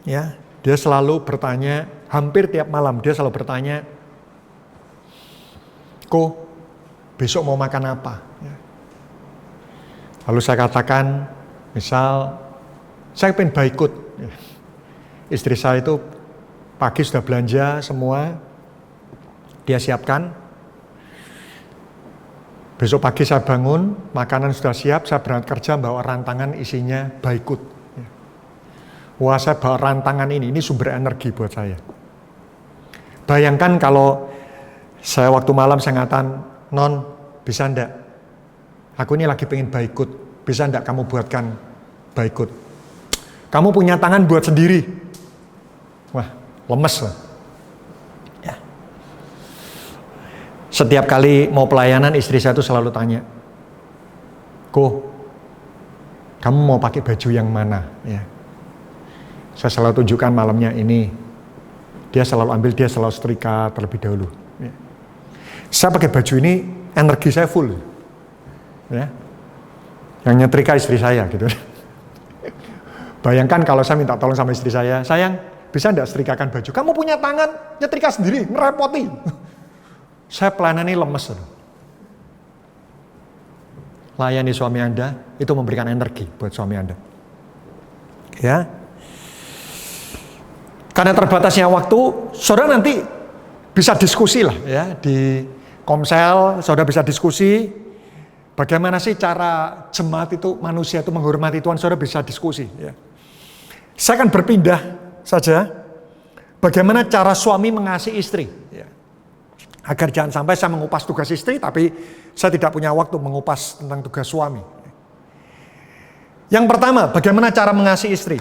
ya, dia selalu bertanya, hampir tiap malam dia selalu bertanya, Ko, besok mau makan apa? Ya. Lalu saya katakan, misal, saya pengen baikut. Ya. Istri saya itu pagi sudah belanja semua, dia siapkan. Besok pagi saya bangun, makanan sudah siap, saya berangkat kerja bawa rantangan isinya baikut. Ya. Wah, saya bawa rantangan ini sumber energi buat saya. Bayangkan kalau saya waktu malam saya ngatakan, Non, bisa enggak? Aku ini lagi pengen baikut, bisa enggak kamu buatkan baikut? Kamu punya tangan buat sendiri. Wah, lemes lah. Ya. Setiap kali mau pelayanan, istri saya itu selalu tanya, Ko, kamu mau pakai baju yang mana? Ya. Saya selalu tunjukkan malamnya ini. Dia selalu ambil, dia selalu setrika terlebih dahulu. Ya. Saya pakai baju ini, energi saya full. Ya. Yang nyetrika istri saya gitu. Bayangkan kalau saya minta tolong sama istri saya, sayang, bisa enggak setrikakan baju? Kamu punya tangan, nyetrika sendiri, ngerepoti. Saya pelayanan ini lemes. Layani suami Anda, itu memberikan energi buat suami Anda. Ya. Karena terbatasnya waktu, saudara nanti bisa diskusi lah ya, di Komsel, saudara bisa diskusi bagaimana sih cara jemaat itu, manusia itu menghormati Tuhan, saudara bisa diskusi ya. Saya akan berpindah saja bagaimana cara suami mengasihi istri ya. Agar jangan sampai saya mengupas tugas istri, tapi saya tidak punya waktu mengupas tentang tugas suami. Yang pertama, bagaimana cara mengasihi istri?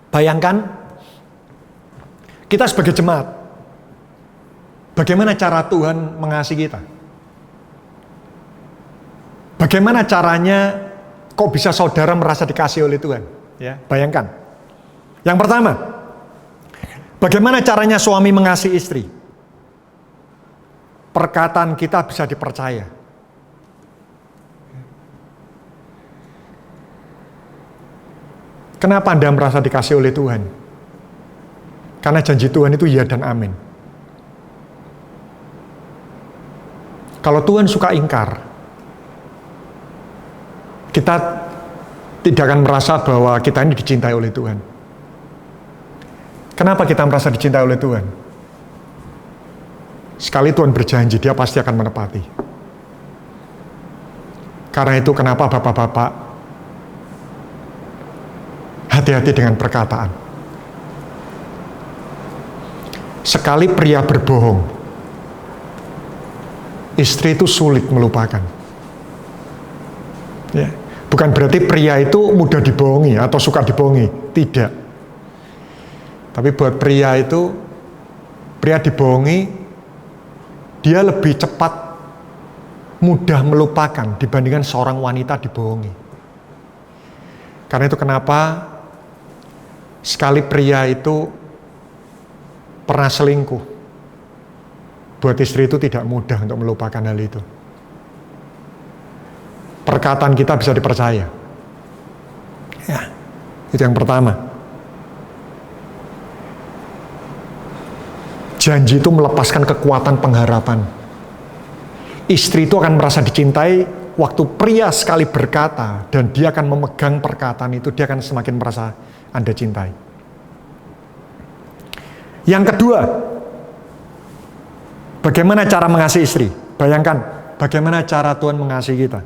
Bayangkan, kita sebagai jemaat, bagaimana cara Tuhan mengasihi kita? Bagaimana caranya kok bisa saudara merasa dikasihi oleh Tuhan? Ya, bayangkan. Yang pertama, bagaimana caranya suami mengasihi istri? Perkataan kita bisa dipercaya. Kenapa Anda merasa dikasihi oleh Tuhan? Karena janji Tuhan itu ya dan amin. Kalau Tuhan suka ingkar, kita tidak akan merasa bahwa kita ini dicintai oleh Tuhan. Kenapa kita merasa dicintai oleh Tuhan? Sekali Tuhan berjanji, Dia pasti akan menepati. Karena itu kenapa bapak-bapak hati-hati dengan perkataan. Sekali pria berbohong, istri itu sulit melupakan. Ya, bukan berarti pria itu mudah dibohongi atau suka dibohongi, tidak. Tapi buat pria itu, pria dibohongi, dia lebih cepat mudah melupakan dibandingkan seorang wanita dibohongi. Karena itu kenapa sekali pria itu pernah selingkuh, buat istri itu tidak mudah untuk melupakan hal itu. Perkataan kita bisa dipercaya. Ya, itu yang pertama. Janji itu melepaskan kekuatan pengharapan. Istri itu akan merasa dicintai waktu pria sekali berkata, dan dia akan memegang perkataan itu, dia akan semakin merasa Anda cintai. Yang kedua, bagaimana cara mengasihi istri? Bayangkan, bagaimana cara Tuhan mengasihi kita.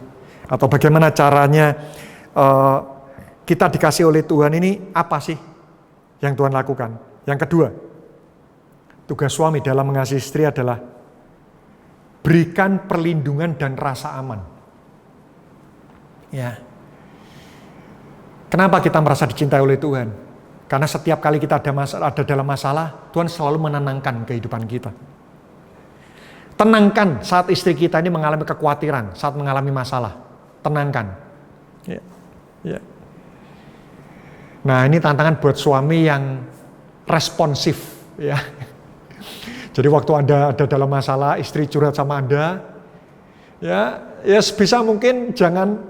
Atau bagaimana caranya kita dikasih oleh Tuhan ini, apa sih yang Tuhan lakukan? Yang kedua, tugas suami dalam mengasihi istri adalah berikan perlindungan dan rasa aman. Ya. Kenapa kita merasa dicintai oleh Tuhan? Karena setiap kali kita ada dalam masalah, Tuhan selalu menenangkan kehidupan kita. Tenangkan saat istri kita ini mengalami kekhawatiran, saat mengalami masalah. Tenangkan. Ya. Ya. Nah, ini tantangan buat suami yang responsif. Ya. Jadi waktu Anda ada dalam masalah, istri curhat sama Anda, ya sebisa mungkin jangan,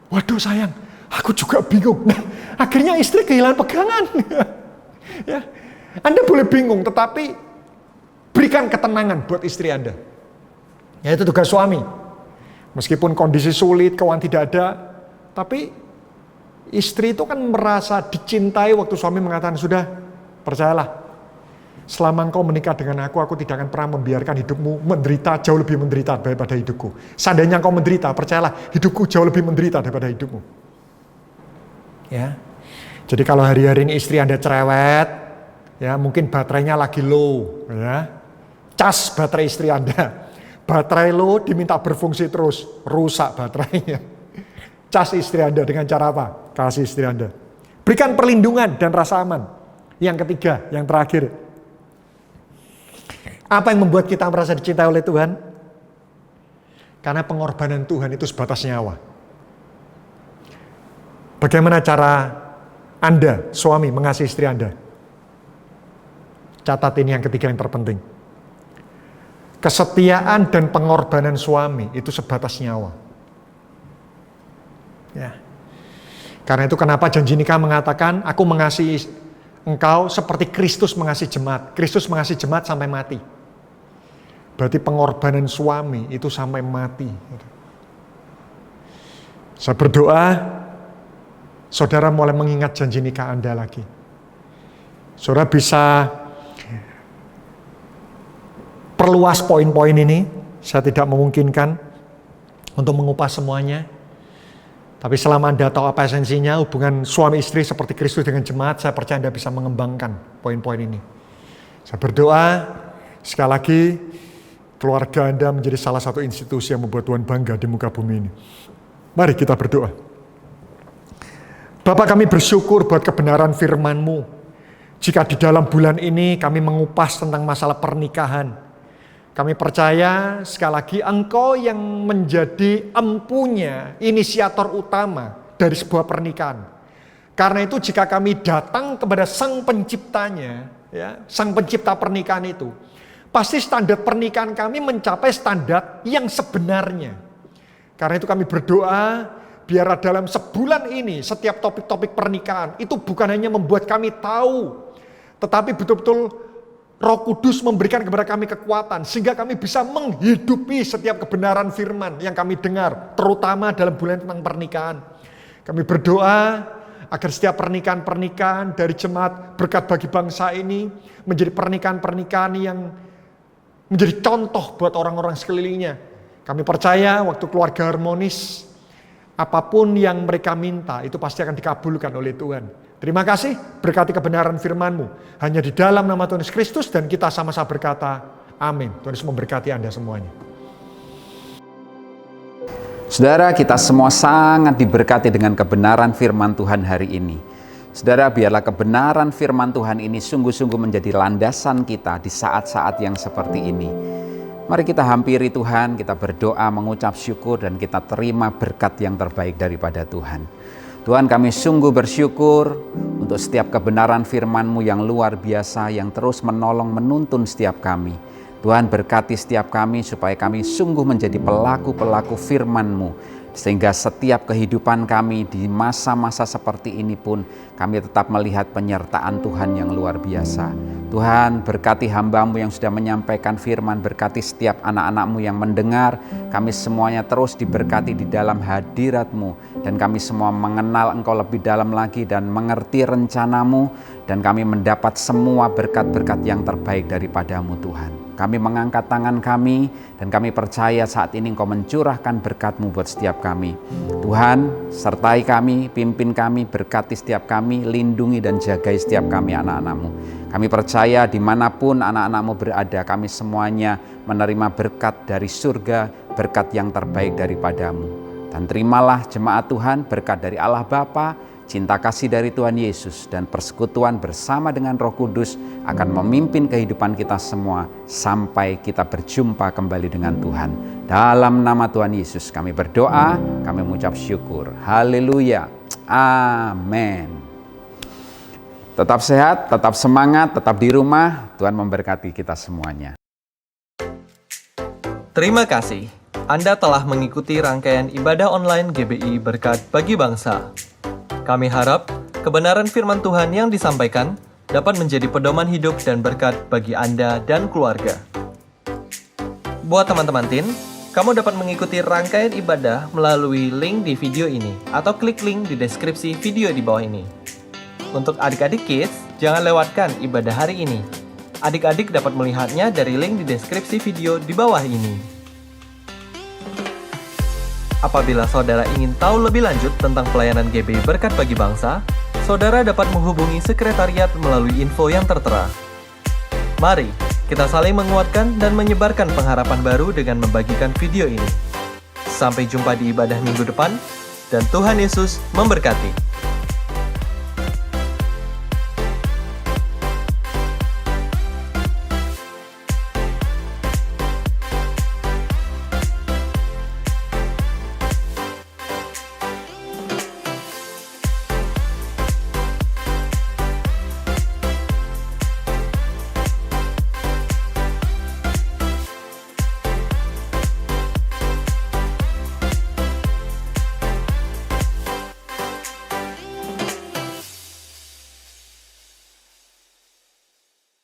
waduh sayang, aku juga bingung. Nah, akhirnya istri kehilangan pegangan. Ya, Anda boleh bingung, tetapi berikan ketenangan buat istri Anda. Ya, itu tugas suami. Meskipun kondisi sulit, keuangan tidak ada, tapi istri itu kan merasa dicintai waktu suami mengatakan, sudah, percayalah. Selama engkau menikah dengan aku tidak akan pernah membiarkan hidupmu menderita, jauh lebih menderita daripada hidupku. Seandainya engkau menderita, percayalah, hidupku jauh lebih menderita daripada hidupmu. Ya. Jadi kalau hari-hari ini istri Anda cerewet, ya mungkin baterainya lagi low, ya. Cas baterai istri Anda. Baterai low diminta berfungsi terus, rusak baterainya. Cas istri Anda dengan cara apa? Kasih istri Anda. Berikan perlindungan dan rasa aman. Yang ketiga, yang terakhir. Apa yang membuat kita merasa dicintai oleh Tuhan? Karena pengorbanan Tuhan itu sebatas nyawa. Bagaimana cara Anda, suami, mengasihi istri Anda? Catat ini yang ketiga yang terpenting. Kesetiaan dan pengorbanan suami itu sebatas nyawa. Ya. Karena itu kenapa janji nikah mengatakan, aku mengasihi engkau seperti Kristus mengasihi jemaat. Kristus mengasihi jemaat sampai mati. Berarti pengorbanan suami itu sampai mati. Saya berdoa, saudara mulai mengingat janji nikah Anda lagi. Saudara bisa perluas poin-poin ini. Saya tidak memungkinkan untuk mengupas semuanya. Tapi selama Anda tahu apa esensinya, hubungan suami istri seperti Kristus dengan jemaat, saya percaya Anda bisa mengembangkan poin-poin ini. Saya berdoa sekali lagi keluarga Anda menjadi salah satu institusi yang membuat Tuhan bangga di muka bumi ini. Mari kita berdoa. Bapa, kami bersyukur buat kebenaran firman-Mu. Jika di dalam bulan ini kami mengupas tentang masalah pernikahan, kami percaya sekali lagi Engkau yang menjadi empunya, inisiator utama dari sebuah pernikahan. Karena itu jika kami datang kepada Sang Penciptanya, ya, Sang Pencipta pernikahan itu, pasti standar pernikahan kami mencapai standar yang sebenarnya. Karena itu kami berdoa, biar dalam sebulan ini setiap topik-topik pernikahan itu bukan hanya membuat kami tahu, tetapi betul-betul Roh Kudus memberikan kepada kami kekuatan sehingga kami bisa menghidupi setiap kebenaran firman yang kami dengar, terutama dalam bulan tentang pernikahan. Kami berdoa agar setiap pernikahan-pernikahan dari jemaat berkat bagi bangsa ini menjadi pernikahan-pernikahan yang menjadi contoh buat orang-orang sekelilingnya. Kami percaya waktu keluarga harmonis, apapun yang mereka minta itu pasti akan dikabulkan oleh Tuhan. Terima kasih, berkati kebenaran firman-Mu. Hanya di dalam nama Tuhan Yesus Kristus dan kita sama-sama berkata, amin. Tuhan Yesus memberkati Anda semuanya. Saudara, kita semua sangat diberkati dengan kebenaran firman Tuhan hari ini. Saudara, biarlah kebenaran firman Tuhan ini sungguh-sungguh menjadi landasan kita di saat-saat yang seperti ini. Mari kita hampiri Tuhan, kita berdoa, mengucap syukur, dan kita terima berkat yang terbaik daripada Tuhan. Tuhan, kami sungguh bersyukur untuk setiap kebenaran firman-Mu yang luar biasa, yang terus menolong, menuntun setiap kami. Tuhan, berkati setiap kami supaya kami sungguh menjadi pelaku-pelaku firman-Mu. Sehingga setiap kehidupan kami di masa-masa seperti ini pun kami tetap melihat penyertaan Tuhan yang luar biasa. Tuhan, berkati hamba-Mu yang sudah menyampaikan firman, berkati setiap anak-anak-Mu yang mendengar. Kami semuanya terus diberkati di dalam hadirat-Mu, dan kami semua mengenal Engkau lebih dalam lagi dan mengerti rencana-Mu, dan kami mendapat semua berkat-berkat yang terbaik daripada-Mu Tuhan. Kami mengangkat tangan kami dan kami percaya saat ini Engkau mencurahkan berkat-Mu buat setiap kami. Tuhan, sertai kami, pimpin kami, berkati setiap kami, lindungi dan jagai setiap kami anak-anak-Mu. Kami percaya dimanapun anak-anak-Mu berada, kami semuanya menerima berkat dari surga, berkat yang terbaik daripada-Mu. Dan terimalah jemaat Tuhan, berkat dari Allah Bapa, cinta kasih dari Tuhan Yesus, dan persekutuan bersama dengan Roh Kudus akan memimpin kehidupan kita semua sampai kita berjumpa kembali dengan Tuhan. Dalam nama Tuhan Yesus kami berdoa, kami mengucap syukur. Haleluya. Amin. Tetap sehat, tetap semangat, tetap di rumah. Tuhan memberkati kita semuanya. Terima kasih. Anda telah mengikuti rangkaian ibadah online GBI Berkat Bagi Bangsa. Kami harap kebenaran firman Tuhan yang disampaikan dapat menjadi pedoman hidup dan berkat bagi Anda dan keluarga. Buat teman-teman Tin, kamu dapat mengikuti rangkaian ibadah melalui link di video ini atau klik link di deskripsi video di bawah ini. Untuk adik-adik kids, jangan lewatkan ibadah hari ini. Adik-adik dapat melihatnya dari link di deskripsi video di bawah ini. Apabila saudara ingin tahu lebih lanjut tentang pelayanan GBI Berkat Bagi Bangsa, saudara dapat menghubungi sekretariat melalui info yang tertera. Mari kita saling menguatkan dan menyebarkan pengharapan baru dengan membagikan video ini. Sampai jumpa di ibadah minggu depan, dan Tuhan Yesus memberkati.